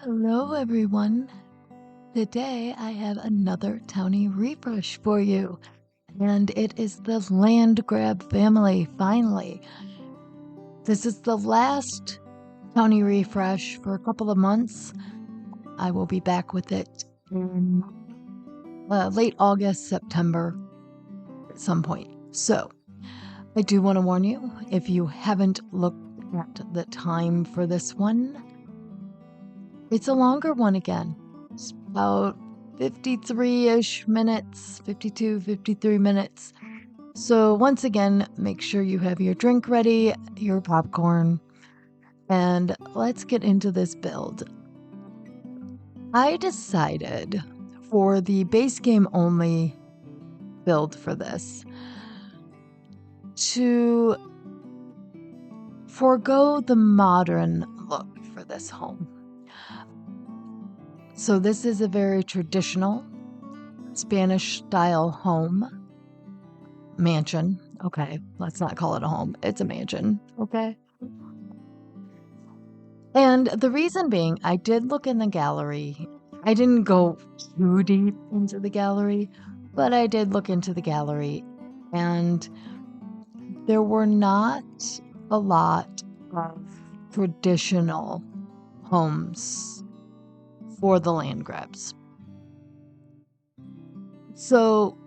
Hello, everyone. Today I have another Townie refresh for you, and it is the Landgraab family, finally. This is the last Townie refresh for a couple of months. I will be back with it in late August, September, at some point. So, I do want to warn you, if you haven't looked at the time for this one, it's a longer one again. It's about 53-ish minutes, 52, 53 minutes. So once again, make sure you have your drink ready, your popcorn, and let's get into this build. I decided for the base game only build for this to forego the modern look for this home. So this is a very traditional Spanish style home. Mansion. Okay, let's not call it a home. It's a mansion. Okay. And the reason being, I did look in the gallery. I didn't go too deep into the gallery, but I did look into the gallery, and there were not a lot of traditional homes for the Landgraabs. So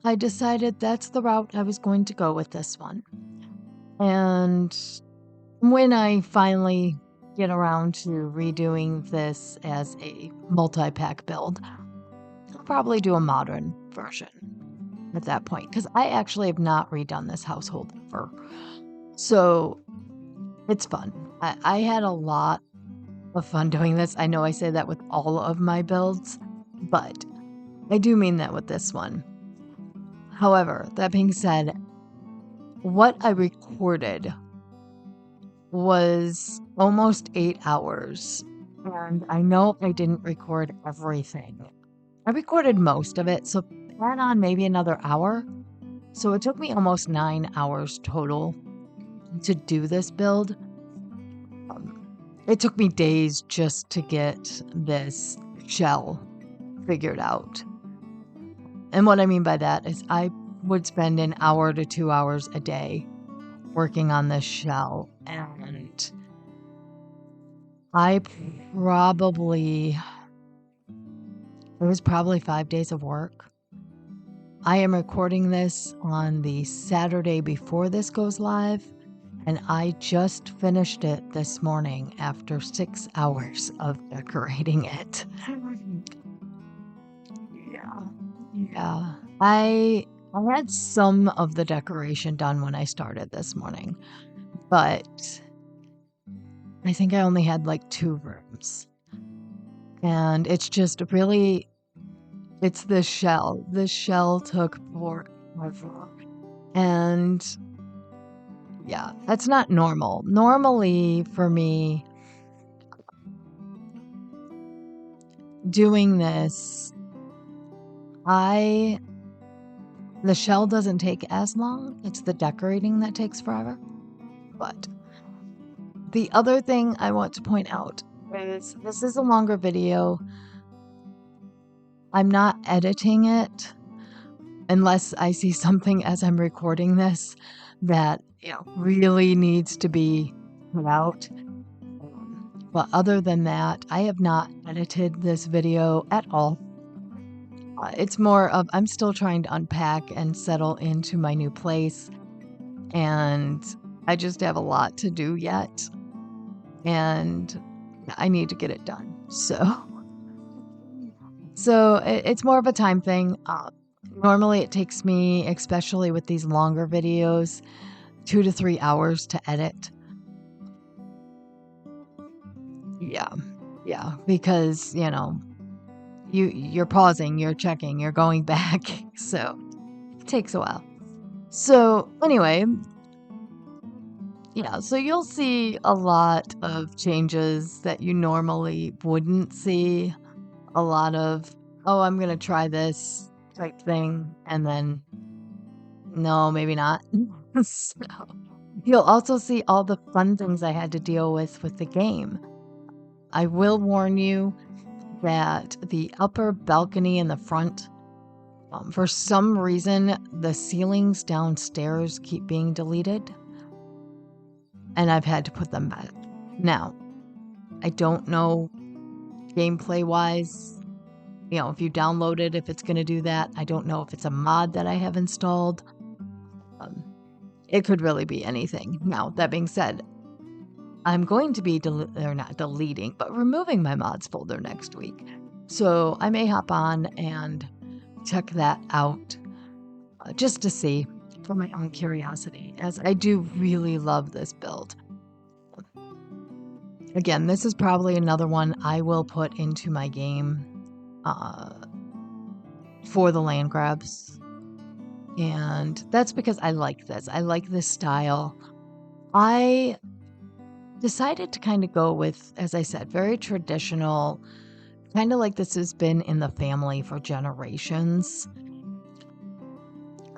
I decided that's the route I was going to go with this one. And when I finally get around to redoing this as a multi-pack build, I'll probably do a modern version at that point, because I actually have not redone this household ever. So it's fun. I had a lot of fun doing this. I know I say that with all of my builds, but I do mean that with this one. However, that being said, what I recorded was almost 8 hours, and I know I didn't record everything. I recorded most of it, so add on maybe another hour. So it took me almost 9 hours total to do this build. It took me days just to get this shell figured out. And what I mean by that is I would spend an hour to 2 hours a day working on this shell, and it was probably 5 days of work. I am recording this on the Saturday before this goes live, and I just finished it this morning after 6 hours of decorating it. Yeah. I had some of the decoration done when I started this morning, but I think I only had like 2 rooms. And it's just really, it's the shell. The shell took forever. And yeah, that's not normal. Normally for me, doing this, the shell doesn't take as long. It's the decorating that takes forever. But the other thing I want to point out is this is a longer video. I'm not editing it unless I see something as I'm recording this that really needs to be put out. But other than that, I have not edited this video at all. It's more of I'm still trying to unpack and settle into my new place, and I just have a lot to do yet, and I need to get it done. So it's more of a time thing. Normally it takes me, especially with these longer videos, 2 to 3 hours to edit. Yeah, because, you're pausing, you're checking, you're going back, so it takes a while. So anyway, so you'll see a lot of changes that you normally wouldn't see. A lot of, oh, I'm going to try this type thing, and then, no, maybe not. So, you'll also see all the fun things I had to deal with the game. I will warn you that the upper balcony in the front, for some reason, the ceilings downstairs keep being deleted, and I've had to put them back. Now, I don't know gameplay-wise, if you download it, if it's going to do that. I don't know if it's a mod that I have installed. It could really be anything. Now, that being said, I'm going to be not deleting, but removing my mods folder next week. So I may hop on and check that out just to see, for my own curiosity, as I do really love this build. Again, this is probably another one I will put into my game for the land grabs. And that's because I like this. I like this style. I decided to kind of go with, as I said, very traditional, kind of like this has been in the family for generations.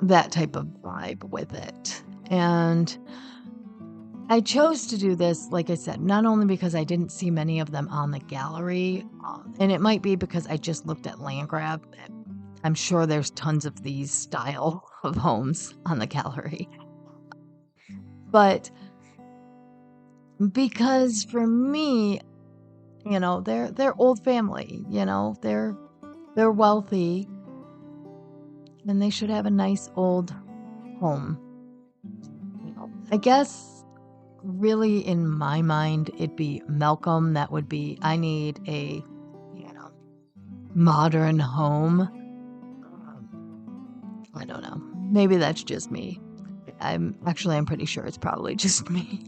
That type of vibe with it. And I chose to do this, like I said, not only because I didn't see many of them on the gallery, and it might be because I just looked at Landgraab. I'm sure there's tons of these style of homes on the gallery. But because for me, they're old family, they're wealthy, and they should have a nice old home. I guess really in my mind, it'd be Malcolm. That would be, I need a, modern home. I don't know. Maybe that's just me. I'm pretty sure it's probably just me.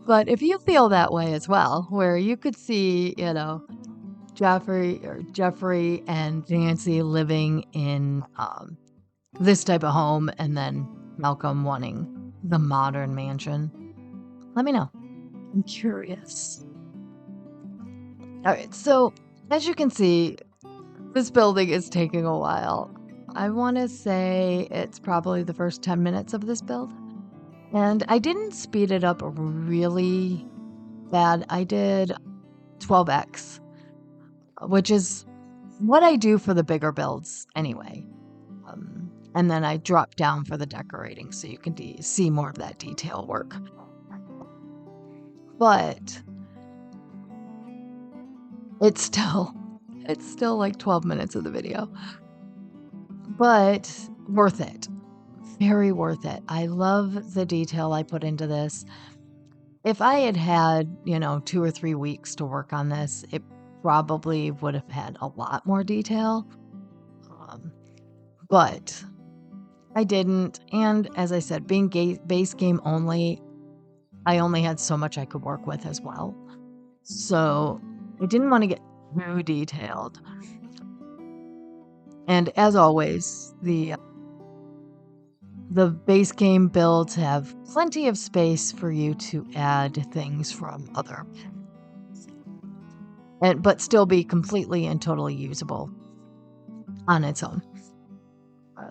But if you feel that way as well, where you could see, Jeffrey and Nancy living in this type of home, and then Malcolm wanting the modern mansion, let me know. I'm curious. All right, so as you can see, this building is taking a while. I want to say it's probably the first 10 minutes of this build. And I didn't speed it up really bad. I did 12x, which is what I do for the bigger builds anyway. And then I drop down for the decorating so you can see more of that detail work. But it's still like 12 minutes of the video. But worth it. Very worth it. I love the detail I put into this. If I had 2 or 3 weeks to work on this, it probably would have had a lot more detail. But I didn't. And as I said, being base game only, I only had so much I could work with as well. So I didn't want to get too detailed. And as always, the base game builds have plenty of space for you to add things from other, but still be completely and totally usable on its own.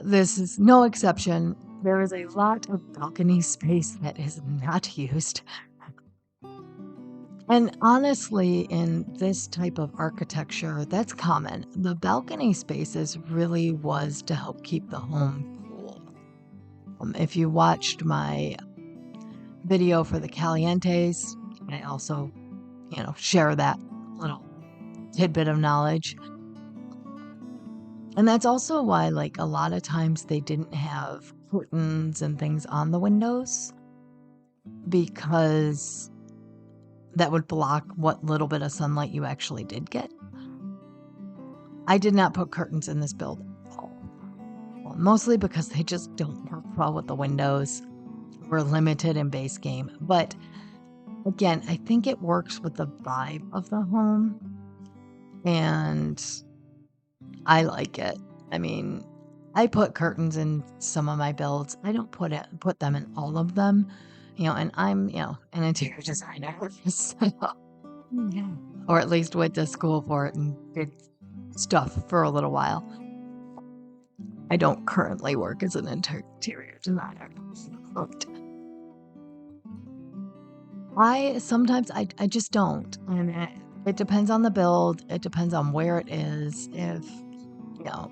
This is no exception. There is a lot of balcony space that is not used. And honestly, in this type of architecture, that's common. The balcony spaces really was to help keep the home cool. If you watched my video for the Calientes, I also, share that little tidbit of knowledge. And that's also why, a lot of times they didn't have curtains and things on the windows, because that would block what little bit of sunlight you actually did get. I did not put curtains in this build at all. Well, mostly because they just don't work well with the windows. We're limited in base game. But again, I think it works with the vibe of the home. And I like it. I mean, I put curtains in some of my builds. I don't put them in all of them. And I'm, an interior designer, so, or at least went to school for it and did stuff for a little while. I don't currently work as an interior designer. I just don't. And it depends on the build. It depends on where it is. If, you know,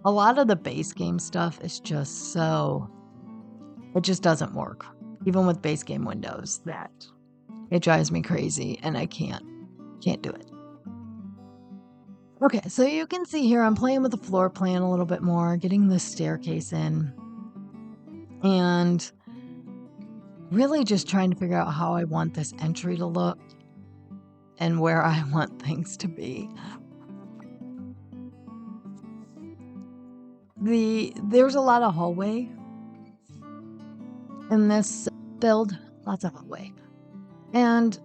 a lot of the base game stuff is just it just doesn't work. Even with base game windows, that it drives me crazy and I can't do it. Okay, so you can see here I'm playing with the floor plan a little bit more, getting the staircase in, and really just trying to figure out how I want this entry to look and where I want things to be. There's a lot of hallway in this build, lots of hallway. And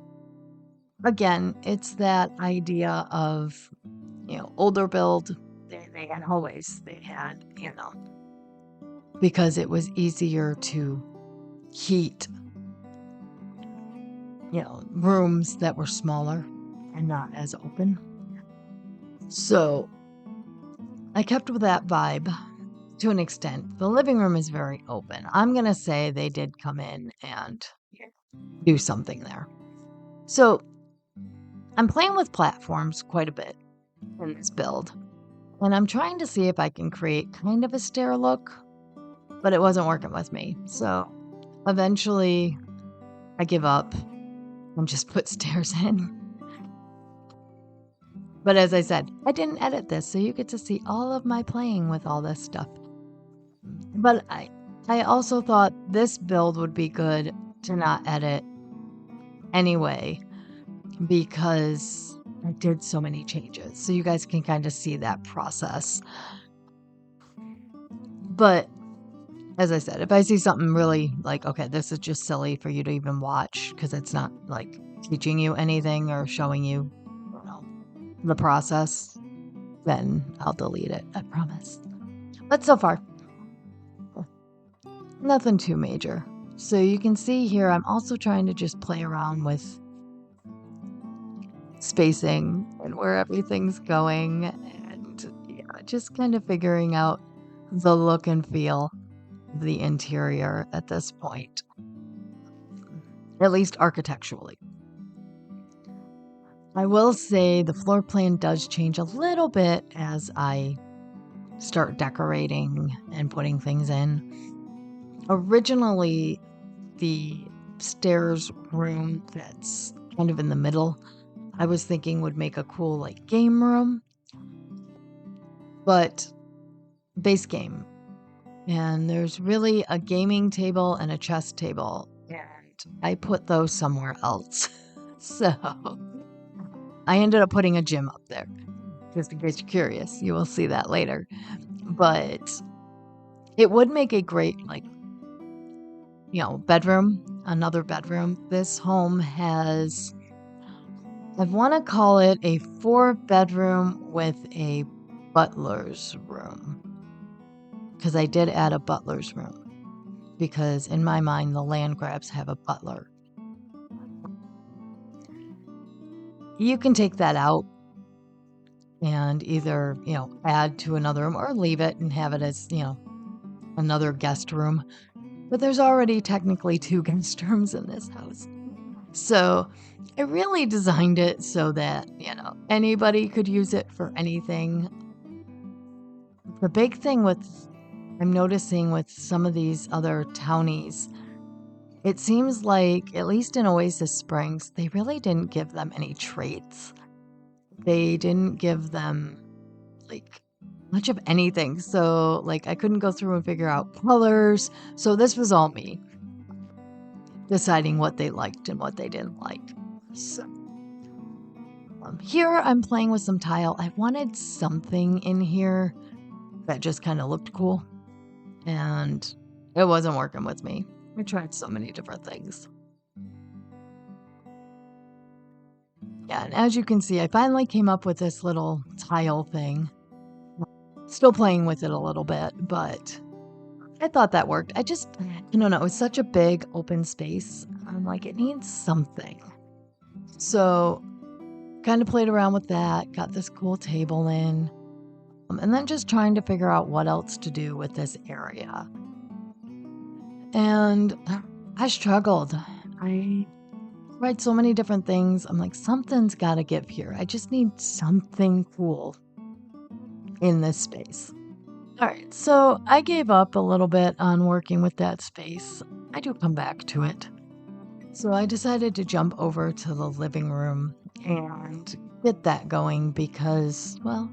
again, it's that idea of, older build, they had hallways. They had, because it was easier to heat, rooms that were smaller and not as open. So I kept with that vibe to an extent. The living room is very open. I'm going to say they did come in and do something there. So I'm playing with platforms quite a bit in this build. And I'm trying to see if I can create kind of a stair look, but it wasn't working with me. So eventually I give up and just put stairs in. But as I said, I didn't edit this, so you get to see all of my playing with all this stuff. But I also thought this build would be good to not edit anyway, because I did so many changes. So you guys can kind of see that process. But as I said, if I see something really like, okay, this is just silly for you to even watch because it's not like teaching you anything or showing you, the process, then I'll delete it, I promise. But so far, nothing too major. So you can see here, I'm also trying to just play around with spacing and where everything's going, and just kind of figuring out the look and feel of the interior at this point, at least architecturally. I will say the floor plan does change a little bit as I start decorating and putting things in. Originally, the stairs room that's kind of in the middle, I was thinking would make a cool like game room, but base game. And there's really a gaming table and a chess table, and I put those somewhere else. So I ended up putting a gym up there, just in case you're curious. You will see that later. But it would make a great, bedroom, another bedroom. This home has, I want to call it a 4-bedroom with a butler's room. Because I did add a butler's room. Because in my mind, the Landgraabs have a butler. You can take that out and either, add to another room or leave it and have it as, another guest room. But there's already technically 2 guest rooms in this house. So I really designed it so that, anybody could use it for anything. The big thing I'm noticing with some of these other townies, it seems like, at least in Oasis Springs, they really didn't give them any traits. They didn't give them, much of anything. So, I couldn't go through and figure out colors. So this was all me deciding what they liked and what they didn't like. So here I'm playing with some tile. I wanted something in here that just kind of looked cool. And it wasn't working with me. I tried so many different things. Yeah, and as you can see, I finally came up with this little tile thing. Still playing with it a little bit, but I thought that worked. I don't know, it was such a big open space. I'm like, it needs something. So kind of played around with that, got this cool table in, and then just trying to figure out what else to do with this area. And I struggled. I tried so many different things. I'm like, something's got to give here. I just need something cool in this space. All right, so I gave up a little bit on working with that space. I do come back to it. So I decided to jump over to the living room and get that going because, well,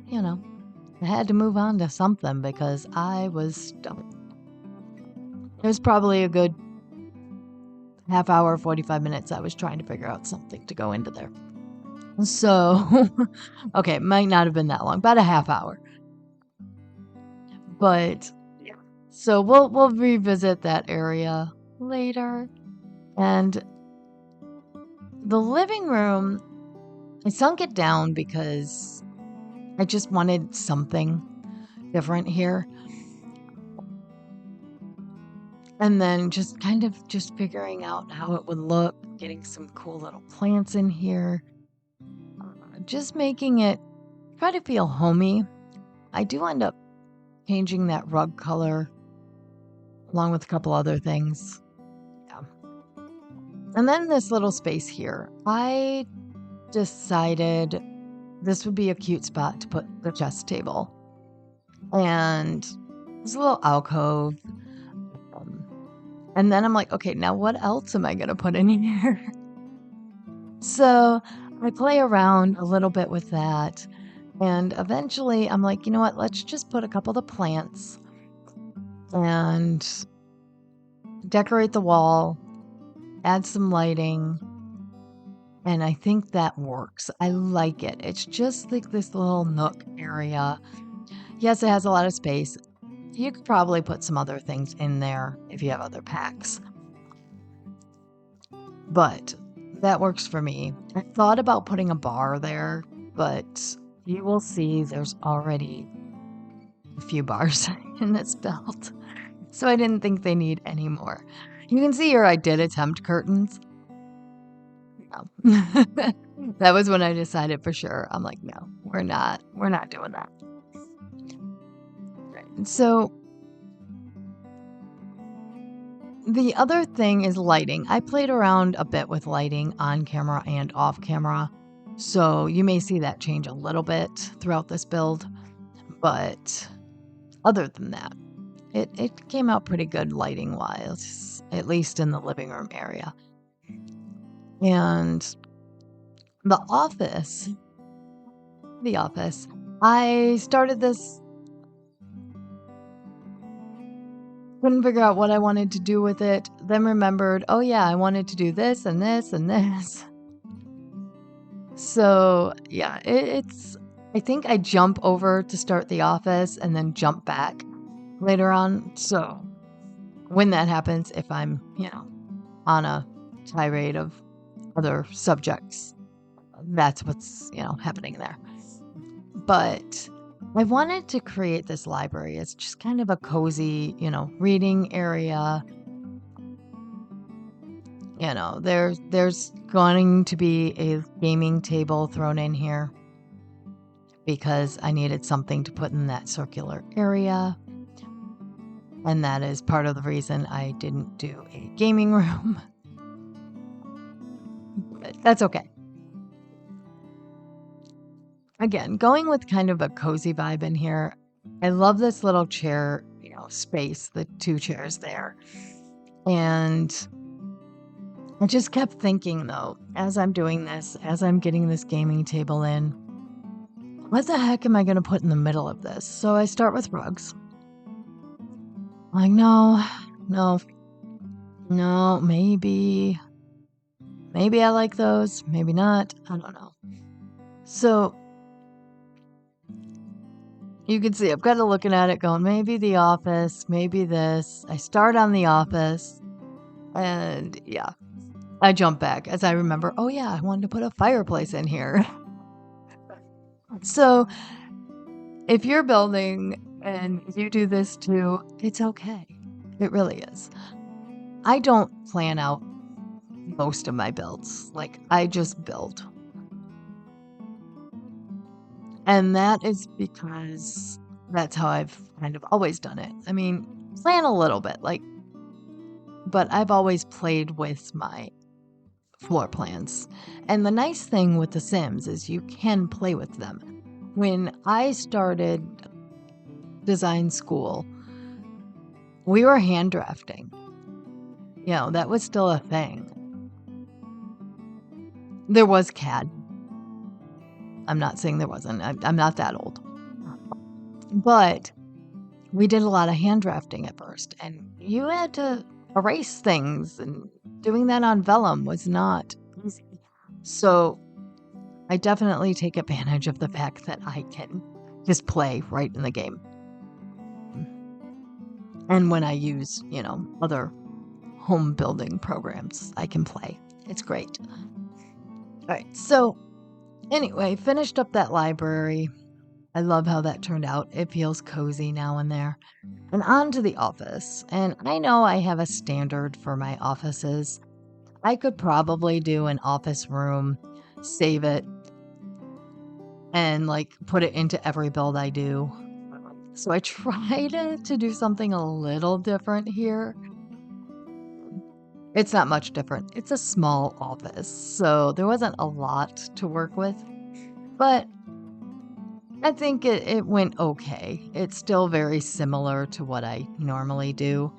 I had to move on to something because I was stuck. It was probably a good half hour, 45 minutes. I was trying to figure out something to go into there. So, okay, it might not have been that long, about a half hour. But yeah. So we'll revisit that area later. And the living room, I sunk it down because I just wanted something different here. And then just kind of just figuring out how it would look, getting some cool little plants in here, just making it try to feel homey. I do end up changing that rug color along with a couple other things. Yeah. And then this little space here, I decided this would be a cute spot to put the chess table. And it's a little alcove. And then I'm like, okay, now what else am I going to put in here? So I play around a little bit with that. And eventually I'm like, you know what? Let's just put a couple of the plants and decorate the wall, add some lighting. And I think that works. I like it. It's just like this little nook area. Yes, it has a lot of space. You could probably put some other things in there if you have other packs. But that works for me. I thought about putting a bar there, but you will see there's already a few bars in this build. So I didn't think they need any more. You can see here I did attempt curtains. No. That was when I decided for sure. I'm like, no, we're not doing that. Right. So the other thing is lighting. I played around a bit with lighting on camera and off camera. So you may see that change a little bit throughout this build. But other than that, it came out pretty good lighting wise, at least in the living room area. And the office, I started this, couldn't figure out what I wanted to do with it, then remembered, oh yeah, I wanted to do this and this and this. So yeah, I think I jump over to start the office and then jump back later on. So when that happens, if I'm, on a tirade of other subjects, that's what's, happening there. But I wanted to create this library. It's just kind of a cozy, reading area. There's going to be a gaming table thrown in here because I needed something to put in that circular area. And that is part of the reason I didn't do a gaming room. But that's okay. Again, going with kind of a cozy vibe in here. I love this little chair, space, the 2 chairs there. And I just kept thinking, though, as I'm doing this, as I'm getting this gaming table in, what the heck am I going to put in the middle of this? So I start with rugs. Like, no, maybe I like those, maybe not, I don't know. So you can see I'm kind of looking at it going, maybe the office, maybe this. I start on the office and yeah, I jump back as I remember, oh yeah, I wanted to put a fireplace in here. So if you're building and you do this too, it's okay. It really is. I don't plan out most of my builds. Like, I just build. And that is because that's how I've kind of always done it. I mean, plan a little bit, but I've always played with my floor plans. And the nice thing with The Sims is you can play with them. When I started design school, we were hand drafting. That was still a thing. There was CAD. I'm not saying there wasn't. I'm not that old. But we did a lot of hand drafting at first, and you had to erase things, and doing that on vellum was not easy. So I definitely take advantage of the fact that I can just play right in the game. And when I use, other home building programs, I can play. It's great. All right. So anyway, finished up that library. I love how that turned out. It feels cozy now and there. And on to the office. And I know I have a standard for my offices. I could probably do an office room, save it, and put it into every build I do. So I tried to do something a little different here. It's not much different. It's a small office, so there wasn't a lot to work with. But I think it went okay. It's still very similar to what I normally do.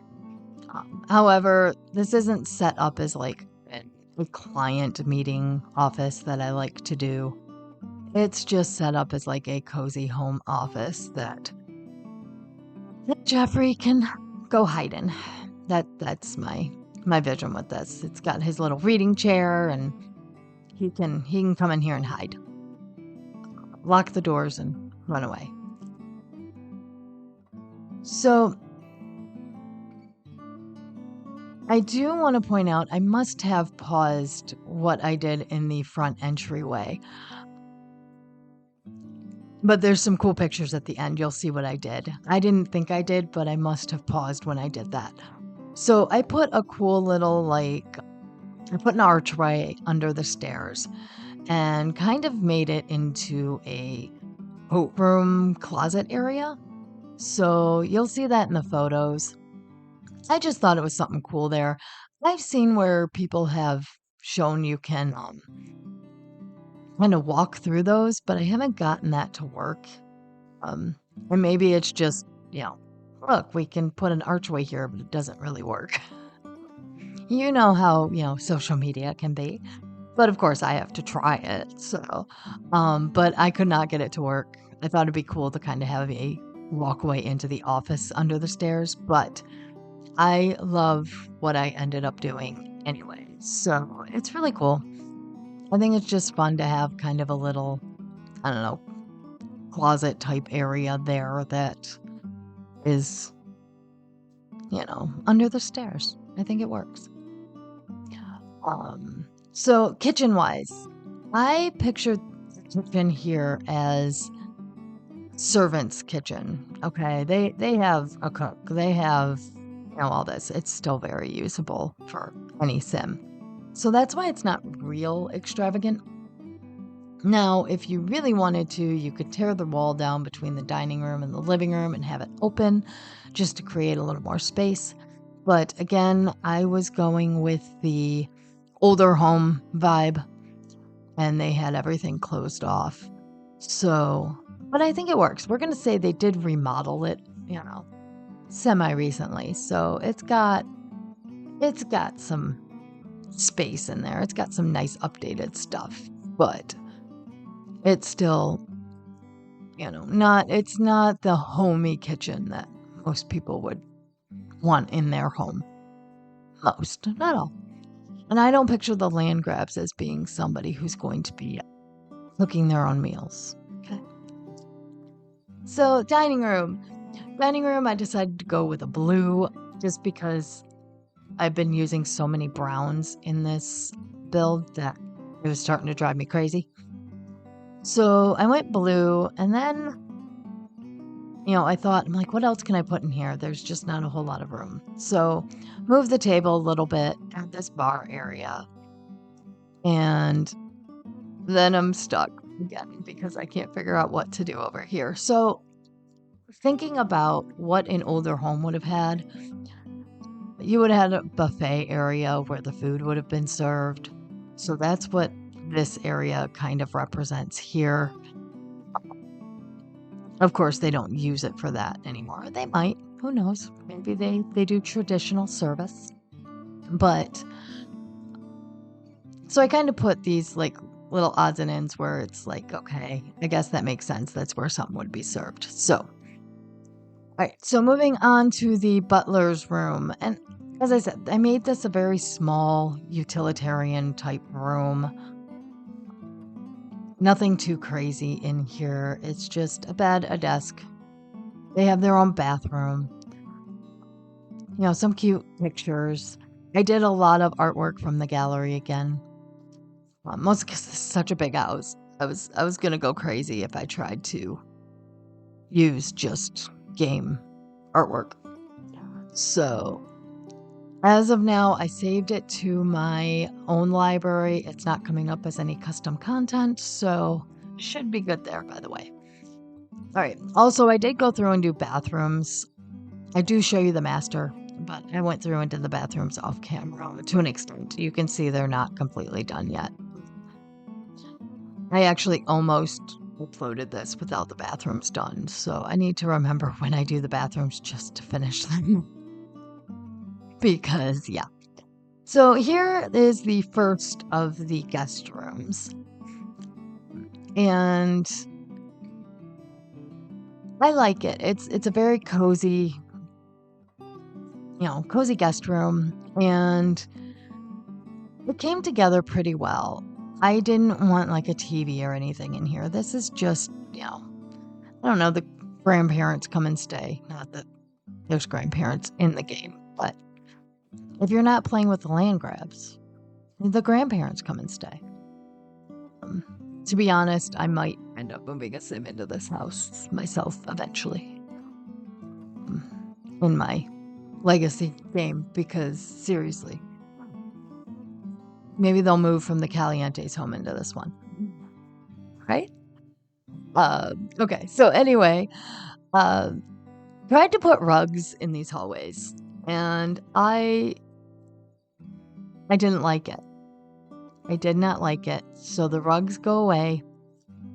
However, this isn't set up as a client meeting office that I like to do. It's just set up as a cozy home office that Jeffrey can go hide in. That's my vision with this. It's got his little reading chair, and he can come in here and hide. Lock the doors and run away. So I do want to point out I must have paused what I did in the front entryway. But there's some cool pictures at the end. You'll see what I did. I didn't think I did, but I must have paused when I did that. So I put a cool little, I put an archway under the stairs and kind of made it into a coat room closet area. So you'll see that in the photos. I just thought it was something cool there. I've seen where people have shown you can kind of walk through those, but I haven't gotten that to work. And maybe it's just, look, we can put an archway here, but it doesn't really work. You know how, social media can be. But of course, I have to try it. So, but I could not get it to work. I thought it'd be cool to kind of have a walkway into the office under the stairs, but I love what I ended up doing anyway. So it's really cool. I think it's just fun to have kind of a little, I don't know, closet type area there that is, under the stairs. I think it works. So kitchen wise, I pictured the kitchen here as servant's kitchen. Okay. They have a cook. They have, all this. It's still very usable for any sim. So that's why it's not real extravagant. Now, if you really wanted to, you could tear the wall down between the dining room and the living room and have it open just to create a little more space. But again, I was going with the older home vibe, and they had everything closed off. So, but I think it works. We're going to say they did remodel it, semi-recently. So it's got some space in there. It's got some nice updated stuff, but it's still, it's not the homey kitchen that most people would want in their home. Most, not all. And I don't picture the Landgraabs as being somebody who's going to be cooking their own meals. Okay. So dining room, I decided to go with a blue just because I've been using so many browns in this build that it was starting to drive me crazy. So I went blue, and then, I thought, I'm like, what else can I put in here? There's just not a whole lot of room. So move the table a little bit at this bar area. And then I'm stuck again because I can't figure out what to do over here. So thinking about what an older home would have had, you would have had a buffet area where the food would have been served. So that's what this area kind of represents here. Of course, they don't use it for that anymore. They might. Who knows? Maybe they do traditional service. But so I kind of put these like little odds and ends where it's like, okay, I guess that makes sense. That's where something would be served. So, all right. So moving on to the butler's room. And as I said, I made this a very small utilitarian type room. Nothing too crazy in here. It's just a bed, a desk. They have their own bathroom. You know, some cute pictures. I did a lot of artwork from the gallery again. Mostly because this is such a big house. I was gonna go crazy if I tried to use just game artwork. So as of now, I saved it to my own library. It's not coming up as any custom content, so should be good there, by the way. All right. Also, I did go through and do bathrooms. I do show you the master, but I went through and did the bathrooms off camera to an extent. You can see they're not completely done yet. I actually almost uploaded this without the bathrooms done, so I need to remember when I do the bathrooms just to finish them. Because, yeah. So here is the first of the guest rooms. And I like it. It's a very cozy, cozy guest room, and it came together pretty well. I didn't want like a TV or anything in here. This is just, I don't know, the grandparents come and stay. Not that there's grandparents in the game, but if you're not playing with the Landgrabs, the grandparents come and stay. To be honest, I might end up moving a sim into this house myself eventually in my legacy game, because seriously, maybe they'll move from the Calientes home into this one, right? Okay, so anyway, tried to put rugs in these hallways, and I didn't like it. I did not like it. So the rugs go away,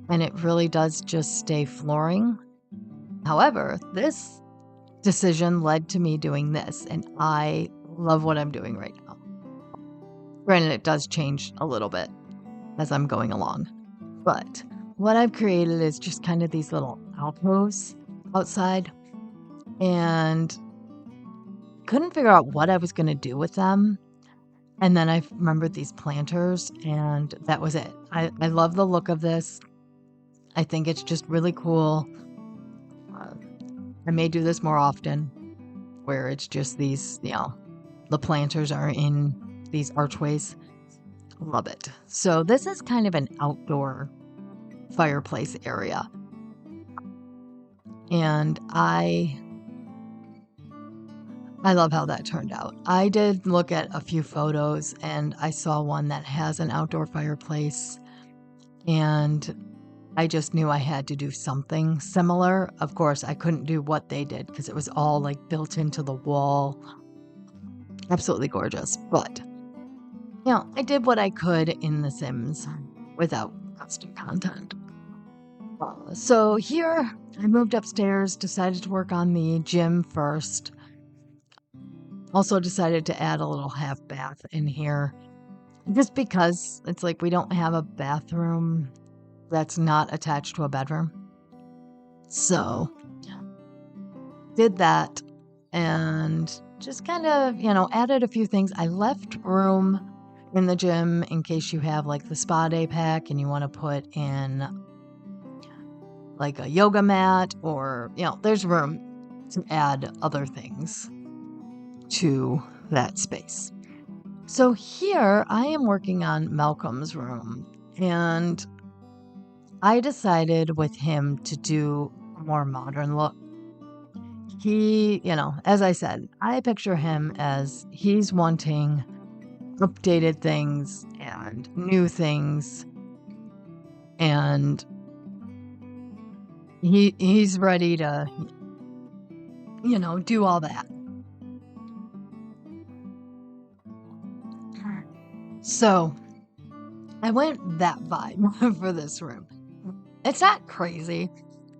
and it really does just stay flooring. However, this decision led to me doing this, and I love what I'm doing right now. Granted, it does change a little bit as I'm going along, but what I've created is just kind of these little alcoves outside, and couldn't figure out what I was going to do with them. And then I remembered these planters, and that was it. I love the look of this. I think it's just really cool. I may do this more often, where it's just these, the planters are in these archways. Love it. So this is kind of an outdoor fireplace area. And I love how that turned out. I did look at a few photos, and I saw one that has an outdoor fireplace, and I just knew I had to do something similar. Of course, I couldn't do what they did because it was all like built into the wall. Absolutely gorgeous. But, I did what I could in The Sims without custom content. So here, I moved upstairs, decided to work on the gym first. Also decided to add a little half bath in here, just because it's like we don't have a bathroom that's not attached to a bedroom. So did that and just kind of, added a few things. I left room in the gym in case you have like the spa day pack and you want to put in like a yoga mat, or, there's room to add other things to that space. So here I am working on Malcolm's room, and I decided with him to do a more modern look. He, as I said, I picture him as he's wanting updated things and new things, and he's ready to, do all that. So I went that vibe for this room. It's not crazy.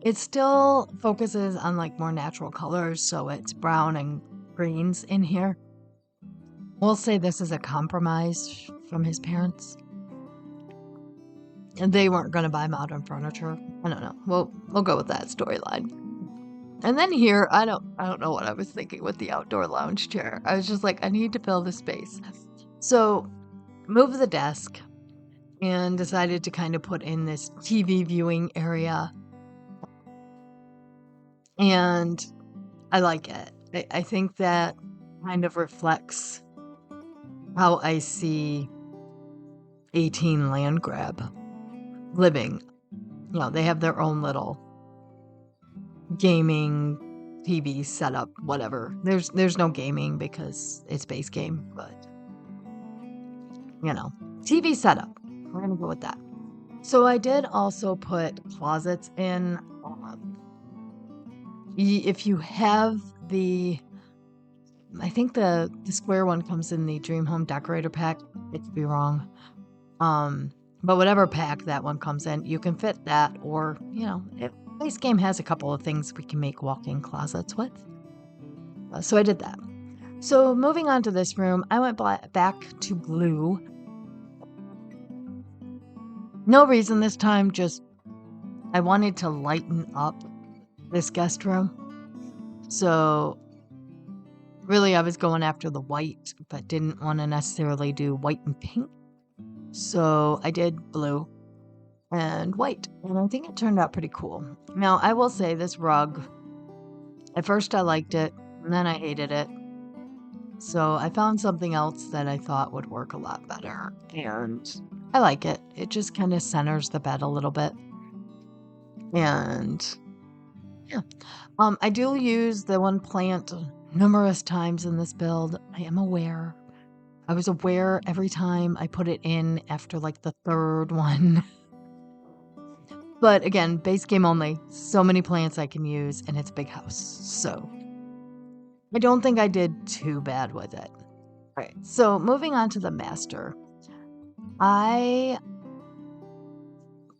It still focuses on like more natural colors, so it's brown and greens in here. We'll say this is a compromise from his parents. And they weren't going to buy modern furniture. I don't know. We'll go with that storyline. And then here, I don't know what I was thinking with the outdoor lounge chair. I was just like, I need to fill the space. So, moved the desk and decided to kind of put in this TV viewing area. And I like it. I think that kind of reflects how I see 18 Landgraab living. You know, they have their own little gaming TV setup, whatever. There's no gaming because it's base game, but you know, TV setup. We're gonna go with that. So I did also put closets in. If you have I think the square one comes in the Dream Home Decorator pack. It could be wrong. But whatever pack that one comes in, you can fit that, or you know, base game has a couple of things we can make walk-in closets with. So I did that. So moving on to this room, I went back to blue. No reason this time, just I wanted to lighten up this guest room. So really I was going after the white, but didn't want to necessarily do white and pink. So I did blue and white, and I think it turned out pretty cool. Now, I will say this rug, at first I liked it, and then I hated it. So I found something else that I thought would work a lot better, and I like it. It just kind of centers the bed a little bit. And yeah, I do use the one plant numerous times in this build. I am aware. I was aware every time I put it in after like the third one. But again, base game only. So many plants I can use, and it's a big house. So I don't think I did too bad with it. All right, so moving on to the master. I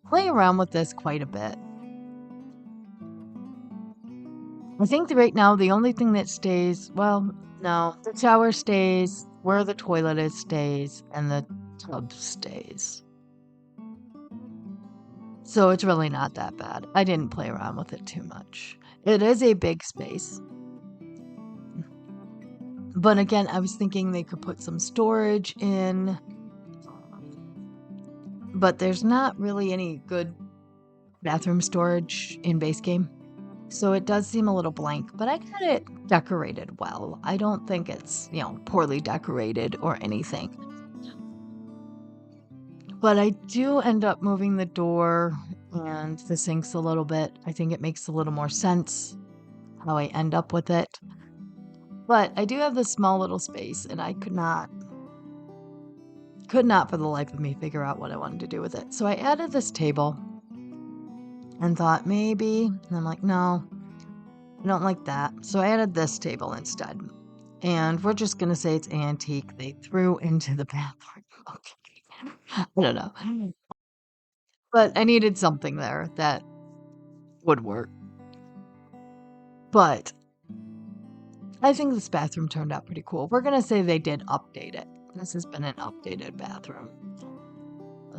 play around with this quite a bit. I think right now the only thing that stays, well, no, the shower stays, where the toilet is stays, and the tub stays. So it's really not that bad. I didn't play around with it too much. It is a big space. But again, I was thinking they could put some storage in. But there's not really any good bathroom storage in base game. So it does seem a little blank, but I got it decorated well. I don't think it's, you know, poorly decorated or anything. But I do end up moving the door and the sinks a little bit. I think it makes a little more sense how I end up with it. But I do have this small little space, and I could not for the life of me figure out what I wanted to do with it. So I added this table and thought maybe, and I'm like, no, I don't like that. So I added this table instead. And we're just going to say it's antique. They threw into the bathroom. Okay. I don't know. But I needed something there that would work. But I think this bathroom turned out pretty cool. We're going to say they did update it. This has been an updated bathroom.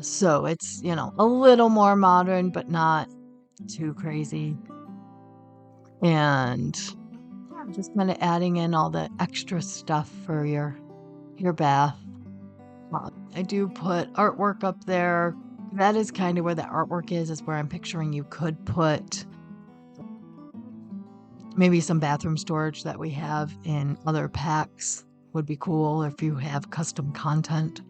So it's, you know, a little more modern, but not too crazy. And just kind of adding in all the extra stuff for your bath. I do put artwork up there. That is kind of where the artwork is where I'm picturing you could put maybe some bathroom storage that we have in other packs would be cool if you have custom content.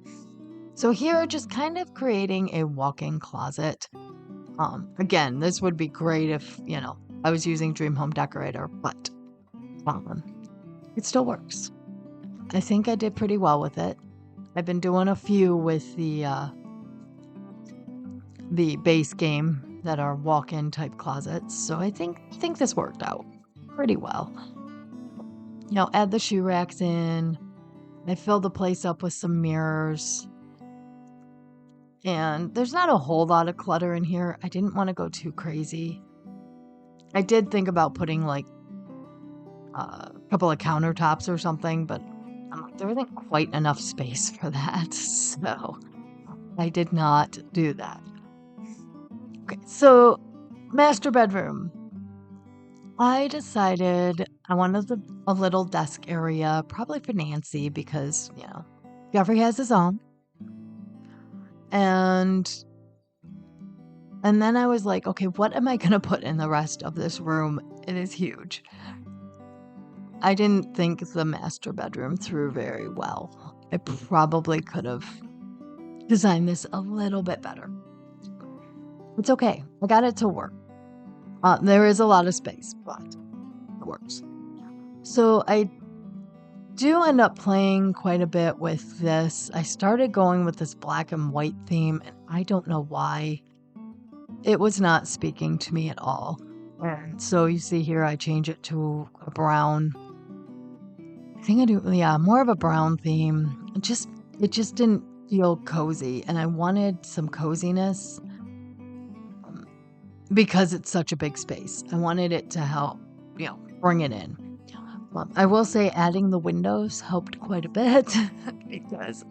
So here, just kind of creating a walk-in closet. Again, this would be great if, you know, I was using Dream Home Decorator, but it still works. I think I did pretty well with it. I've been doing a few with the base game that are walk-in type closets, so I think this worked out pretty well. You know, add the shoe racks in. I filled the place up with some mirrors. And there's not a whole lot of clutter in here. I didn't want to go too crazy. I did think about putting like a couple of countertops or something, but there isn't quite enough space for that. So I did not do that. Okay, so master bedroom. I decided I wanted a little desk area, probably for Nancy, because, Jeffrey has his own. And then I was like, okay, what am I going to put in the rest of this room? It is huge. I didn't think the master bedroom through very well. I probably could have designed this a little bit better. It's okay. I got it to work. There is a lot of space, but it works. So I do end up playing quite a bit with this. I started going with this black and white theme, and I don't know why. It was not speaking to me at all. And so you see here, I change it to a brown. I think I do, more of a brown theme. It just didn't feel cozy, and I wanted some coziness because it's such a big space. I wanted it to help, bring it in. I will say adding the windows helped quite a bit because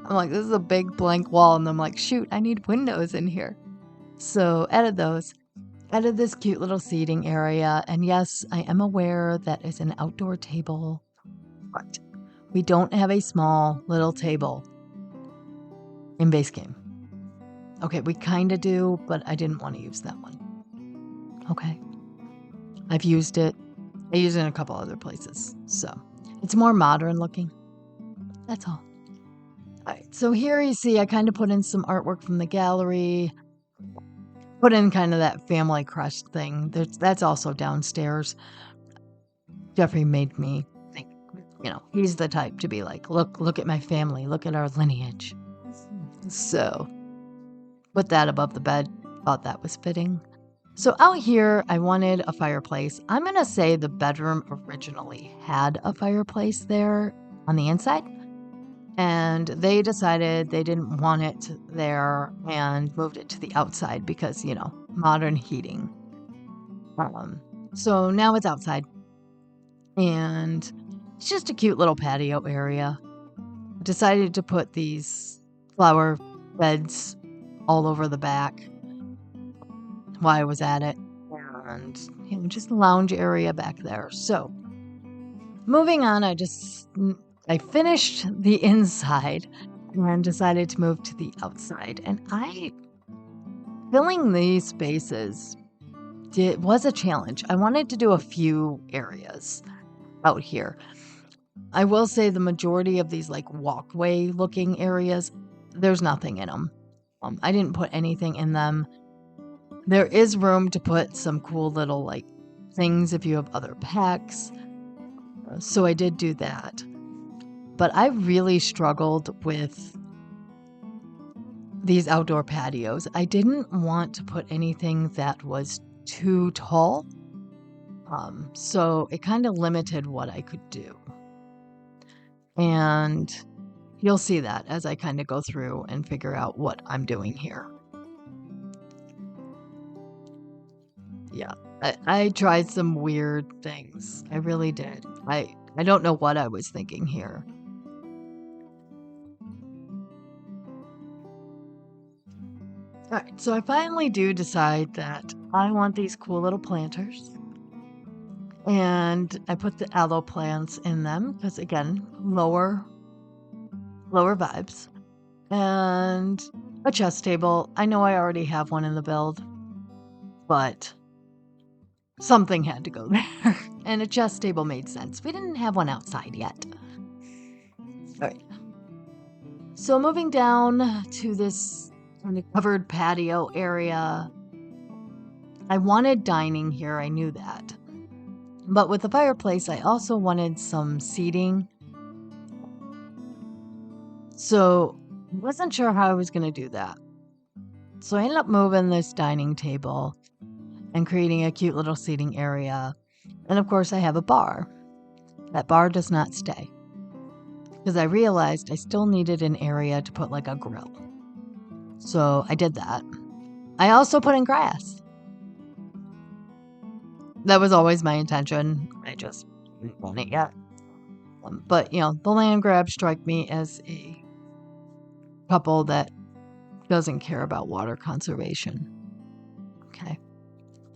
I'm like, this is a big blank wall, and I'm like, shoot, I need windows in here. So added those. Added this cute little seating area, and yes, I am aware that is an outdoor table, but we don't have a small little table in base game. Okay, we kind of do, but I didn't want to use that one. Okay. I've used it. I use it in a couple other places, so it's more modern looking. That's all. All right, so here you see I kind of put in some artwork from the gallery. Put in kind of that family crest thing. That's also downstairs. Jeffrey made me think, he's the type to be like, look at my family, look at our lineage. So put that above the bed. Thought that was fitting. So out here, I wanted a fireplace. I'm going to say the bedroom originally had a fireplace there on the inside. And they decided they didn't want it there and moved it to the outside because, modern heating. So now it's outside. And it's just a cute little patio area. I decided to put these flower beds all over the back while I was at it. And, just a lounge area back there. So moving on, I finished the inside and decided to move to the outside. And filling these spaces was a challenge. I wanted to do a few areas out here. I will say the majority of these like walkway looking areas, there's nothing in them. I didn't put anything in them. There is room to put some cool little like things if you have other packs. So I did do that. But I really struggled with these outdoor patios. I didn't want to put anything that was too tall. So it kind of limited what I could do. And you'll see that as I kind of go through and figure out what I'm doing here. Yeah, I tried some weird things. I really did. I don't know what I was thinking here. All right, so I finally do decide that I want these cool little planters. And I put the aloe plants in them because, again, lower vibes. And a chess table. I know I already have one in the build, but something had to go there. And a chess table made sense. We didn't have one outside yet. All right. So moving down to this kind of covered patio area. I wanted dining here. I knew that. But with the fireplace, I also wanted some seating. So I wasn't sure how I was going to do that. So I ended up moving this dining table and creating a cute little seating area. And of course, I have a bar. That bar does not stay because I realized I still needed an area to put like a grill. So I did that. I also put in grass. That was always my intention. I just didn't want it yet. But, the Landgraab strike me as a couple that doesn't care about water conservation. Okay.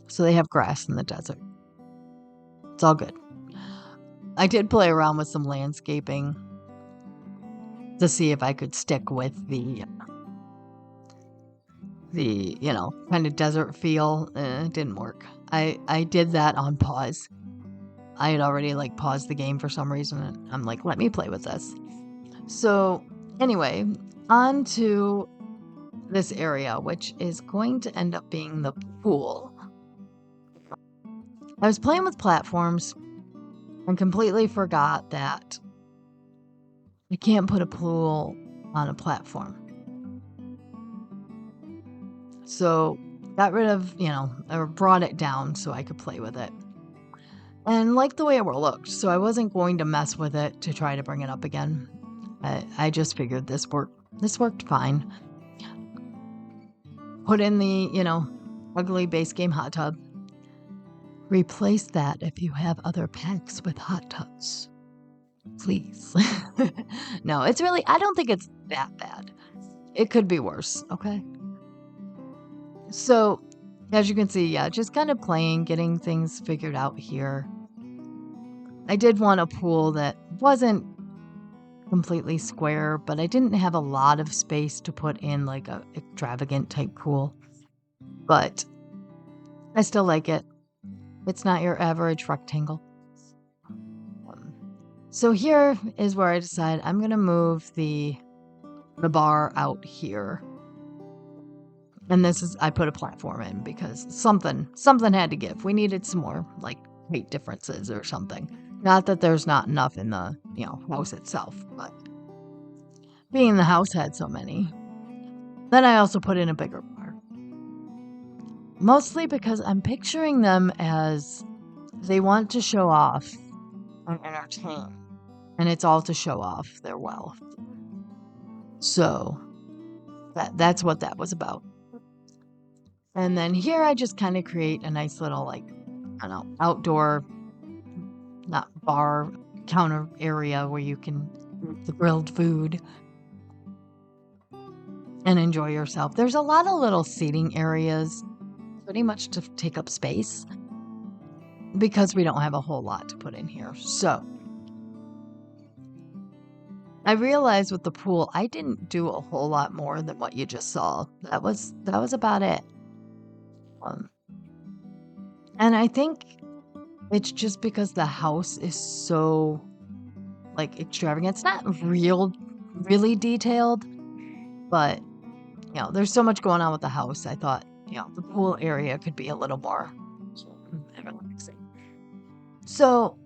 So they have grass in the desert. It's all good. I did play around with some landscaping to see if I could stick with the kind of desert feel. It didn't work. I did that on pause. I had already paused the game for some reason, and I'm like, let me play with this. So anyway, on to this area, which is going to end up being the pool. I was playing with platforms and completely forgot that you can't put a pool on a platform. So got rid of, or brought it down so I could play with it. And liked the way it looked, so I wasn't going to mess with it to try to bring it up again. I just figured this worked fine. Put in the, ugly base game hot tub. Replace that if you have other packs with hot tubs. Please. No, I don't think it's that bad. It could be worse, okay? So, as you can see, just kind of playing, getting things figured out here. I did want a pool that wasn't completely square, but I didn't have a lot of space to put in a extravagant type pool. But I still like it. It's not your average rectangle. So here is where I decide I'm going to move the bar out here. And I put a platform in because something had to give. We needed some more height differences or something. Not that there's not enough in the, house itself, but being the house had so many. Then I also put in a bigger bar. Mostly because I'm picturing them as they want to show off and entertain. And it's all to show off their wealth. So that's what that was about. And then here I just kind of create a nice little outdoor, not bar, counter area where you can eat the grilled food and enjoy yourself. There's a lot of little seating areas, pretty much to take up space because we don't have a whole lot to put in here. So I realized with the pool, I didn't do a whole lot more than what you just saw. That was about it. And I think it's just because the house is so extravagant. It's not really detailed, but there's so much going on with the house. I thought, the pool area could be a little more relaxing. So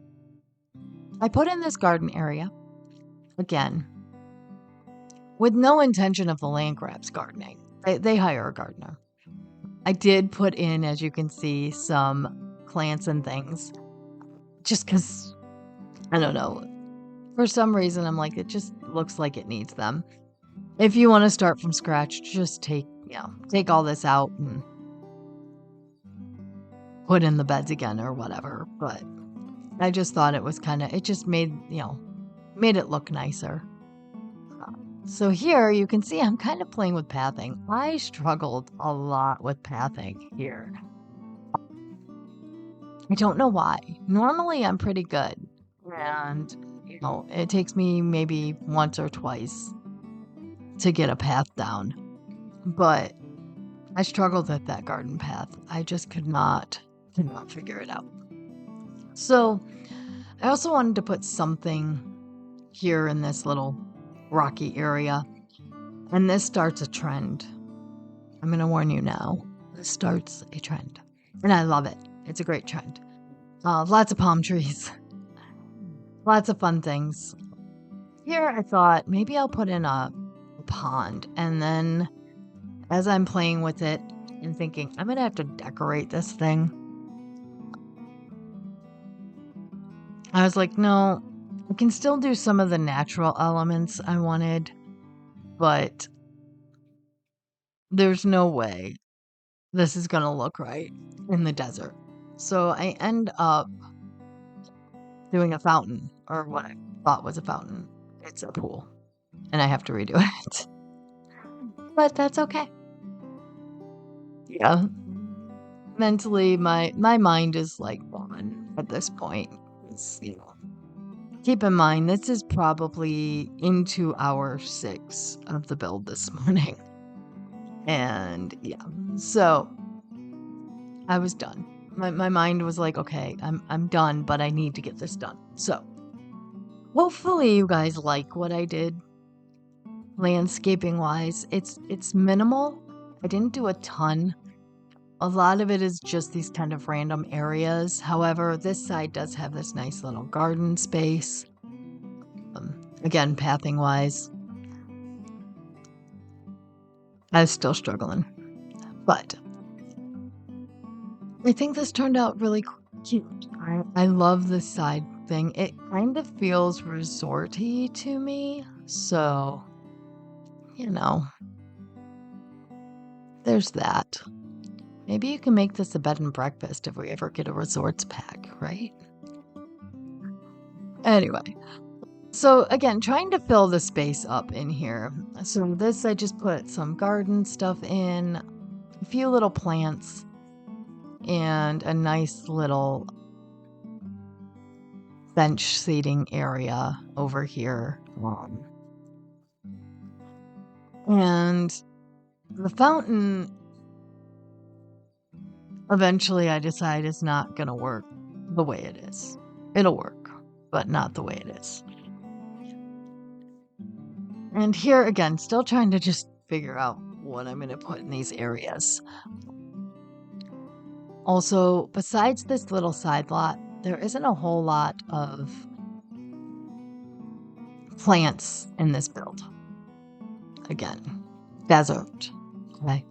I put in this garden area again with no intention of the Landgraab's gardening. They hire a gardener. I did put in, as you can see, some plants and things just because, I don't know, for some reason I'm like, it just looks like it needs them. If you want to start from scratch, just take all this out and put in the beds again or whatever. But I just thought it was it just made it look nicer. So here you can see I'm kind of playing with pathing. I struggled a lot with pathing here. I don't know why. Normally I'm pretty good. And, it takes me maybe once or twice to get a path down. But I struggled with that garden path. I just could not figure it out. So I also wanted to put something here in this little rocky area. And this starts a trend. I'm going to warn you now. This starts a trend. And I love it. It's a great trend. Lots of palm trees. Lots of fun things. Here I thought maybe I'll put in a pond. And then as I'm playing with it and thinking, I'm going to have to decorate this thing, I was like, no, I can still do some of the natural elements I wanted, but there's no way this is going to look right in the desert. So I end up doing a fountain, or what I thought was a fountain. It's a pool, and I have to redo it. But that's okay. Yeah. Mentally, my mind is like gone at this point. Keep in mind, this is probably into hour 6 of the build this morning. And yeah, so I was done. My mind was like, okay, I'm done, but I need to get this done. So hopefully you guys like what I did landscaping wise. It's minimal. I didn't do a ton. A lot of it is just these kind of random areas. However, this side does have this nice little garden space. Again, pathing wise, I was still struggling, but I think this turned out really cute. I love this side thing. It kind of feels resorty to me, so there's that. Maybe you can make this a bed and breakfast if we ever get a resorts pack, right? Anyway, so again, trying to fill the space up in here. So this, I just put some garden stuff in, a few little plants, and a nice little bench seating area over here. And the fountain, eventually I decide is not going to work the way it is. It'll work, but not the way it is. And here again, still trying to just figure out what I'm going to put in these areas. Also, besides this little side lot, there isn't a whole lot of plants in this build. Again, desert. Okay.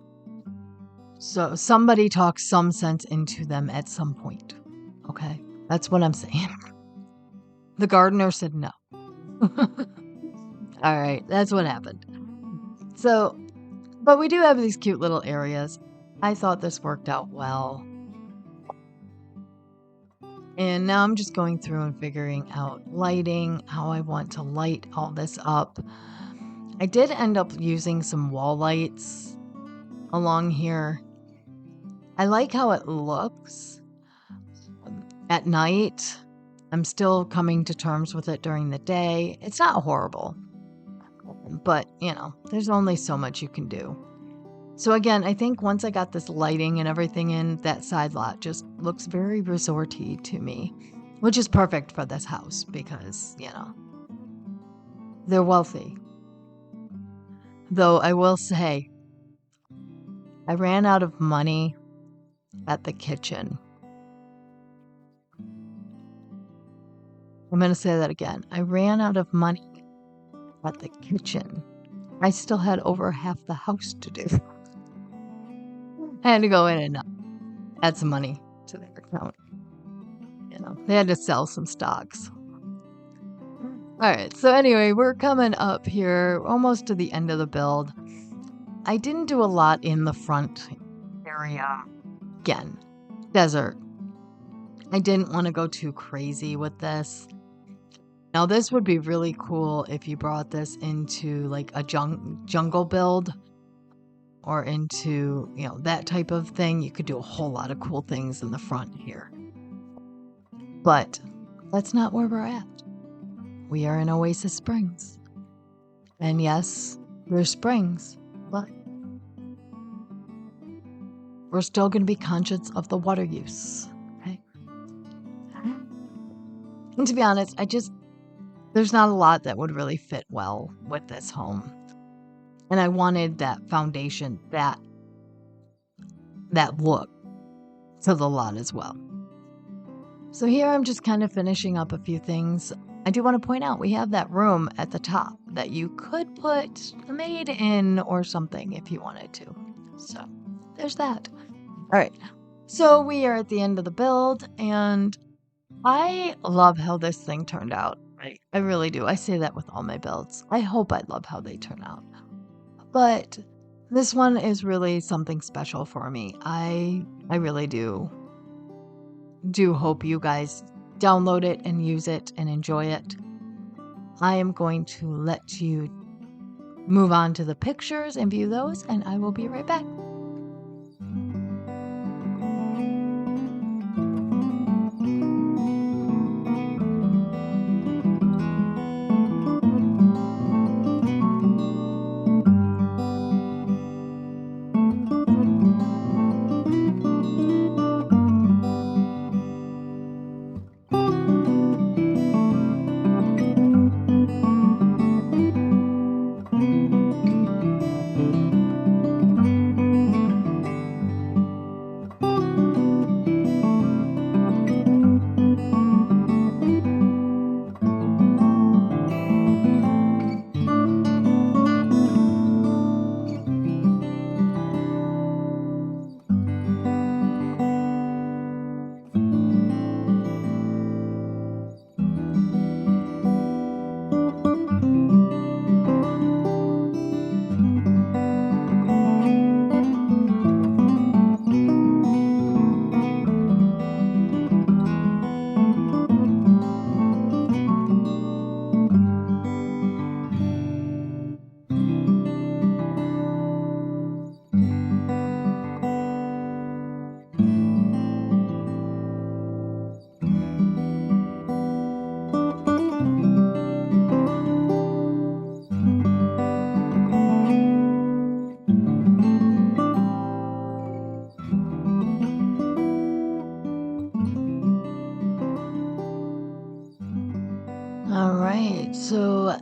So somebody talks some sense into them at some point. Okay. That's what I'm saying. The gardener said no. All right. That's what happened. So, but we do have these cute little areas. I thought this worked out well. And now I'm just going through and figuring out lighting, how I want to light all this up. I did end up using some wall lights along here. I like how it looks at night. I'm still coming to terms with it during the day. It's not horrible, but there's only so much you can do. So again, I think once I got this lighting and everything in, that side lot just looks very resorty to me, which is perfect for this house because, they're wealthy. Though I will say, I ran out of money at the kitchen. I'm going to say that again. I ran out of money at the kitchen. I still had over half the house to do. I had to go in and add some money to their account. They had to sell some stocks. All right. So anyway, we're coming up here almost to the end of the build. I didn't do a lot in the front area. Again, desert. I didn't want to go too crazy with this. Now, this would be really cool if you brought this into like a jungle build or into, that type of thing. You could do a whole lot of cool things in the front here. But that's not where we're at. We are in Oasis Springs. And yes, there's springs, but we're still going to be conscious of the water use. Okay. And to be honest, there's not a lot that would really fit well with this home. And I wanted that foundation, that look to the lot as well. So here I'm just kind of finishing up a few things. I do want to point out we have that room at the top that you could put a maid in or something if you wanted to. So there's that. All right. So we are at the end of the build and I love how this thing turned out. I really do. I say that with all my builds. I hope I love how they turn out. But This one is really something special for me. I really do hope you guys download it and use it and enjoy it. I am going to let you move on to the pictures and view those, and I will be right back. All right, so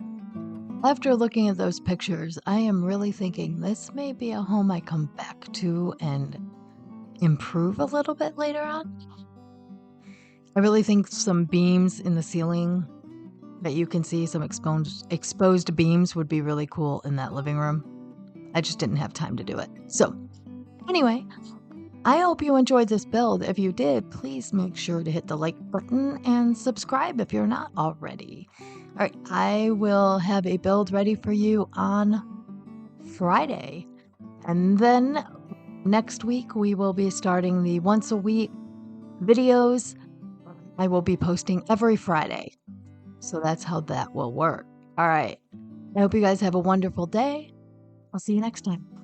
after looking at those pictures, I am really thinking this may be a home I come back to and improve a little bit later on. I really think some beams in the ceiling that you can see, some exposed beams would be really cool in that living room. I just didn't have time to do it. So anyway, I hope you enjoyed this build. If you did, please make sure to hit the like button and subscribe if you're not already. All right, I will have a build ready for you on Friday. And then next week, we will be starting the once a week videos. I will be posting every Friday. So that's how that will work. All right. I hope you guys have a wonderful day. I'll see you next time.